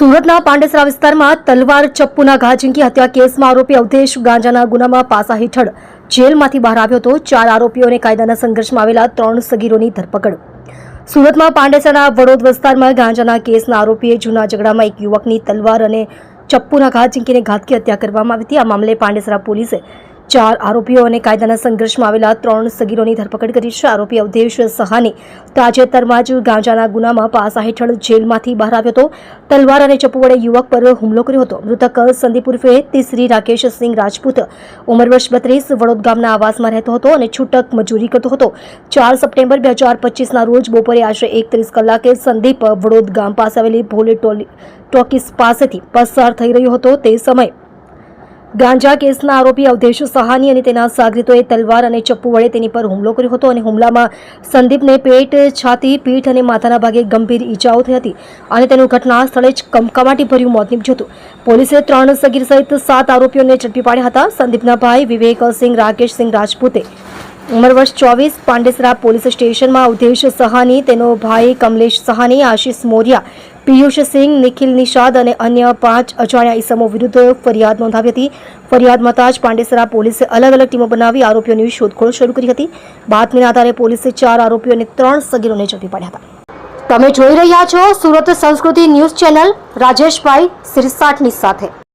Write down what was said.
સુરતના પાંડેસરા વિસ્તારમાં તલવાર ચપ્પુના ઘા ઝીંકી હત્યા કેસમાં આરોપી અવધેશ ગાંજાના ગુનામાં પાસા હેઠળ જેલમાંથી બહાર આવ્યો હતો। 4 આરોપીઓને કાયદાના સંઘર્ષમાં આવેલા 3 સગીરોની ધરપકડ। સુરતમાં પાંડેસરાના વડોદ વિસ્તારમાં ગાંજાના કેસના આરોપીએ જૂના ઝઘડામાં એક યુવકની તલવાર અને ચપ્પુના ઘા ઝીંકીને ઘાતકી હત્યા કરવામાં આવી હતી। આ મામલે પાંડેસરા પોલીસે 4 આરોપીઓ અને કાયદાના સંઘર્ષમાં આવેલા 3 સગીરોની ધરપકડ કરી છે। આરોપી અવધેશ સહાની તાજેતરમાં જ ગાંજાના ગુનામાં પાસા હેઠળ જેલમાંથી બહાર આવ્યો હતો। તલવાર અને ચપ્પુ વડે યુવક પર હુમલો કર્યો હતો। મૃતક સંદીપ ઉર્ફે તીસરી રાકેશ સિંહ રાજપૂત ઉંમર વર્ષ 32 વડોદ ગામના આવાસમાં રહેતો હતો અને છૂટક મજૂરી કરતો હતો। 4 સપ્ટેમ્બર 2025ના રોજ બપોરે આશરે 1:30 કલાકે સંદીપ વડોદ ગામ પાસે આવેલી ભોલે ટોકીસ પાસેથી પસાર થઈ રહ્યો હતો। તે સમયે ગાંજા કેસના આરોપી અવધેશ સહાની અને તેના સાગરીતોએ તલવાર અને ચપ્પુ વડે તેની પર હુમલો કર્યો હતો અને હુમલામાં સંદીપને પેટ, છાતી, પીઠ અને માથાના ભાગે ગંભીર ઈજાઓ થઈ હતી અને તેનું ઘટના સ્થળે જ કમકમાટીભર્યું મોત નીપજ્યું હતું। પોલીસે 3 સગીર સહિત 7 આરોપીઓને ઝડપી પાડ્યા હતા। સંદીપના ભાઈ વિવેક સિંહ રાકેશ સિંહ રાજપૂતે ઉંમર વર્ષ 24 પાંડેસરા પોલીસ સ્ટેશનમાં અવધેશ સહાની, તેનો ભાઈ કમલેશ સહાની, આશિષ મોરિયા, પિયુષ સિંહ, નિખિલ નિષાદ અને અન્ય 5 અજાણ્યા ઈસમો વિરુદ્ધ ફરિયાદ નોંધાવી હતી। ફરિયાદ મળતા જ પાંડેસરા પોલીસે અલગ અલગ ટીમો બનાવી આરોપીઓની શોધખોળ શરૂ કરી હતી। બાતમીના આધારે પોલીસે 4 આરોપીઓ અને 3 સગીરોને ઝડપી પાડ્યા હતા। તમે જોઈ રહ્યા છો સુરત સંસ્કૃતિ ન્યૂઝ ચેનલ રાજેશભાઈ સિરસાટની સાથે।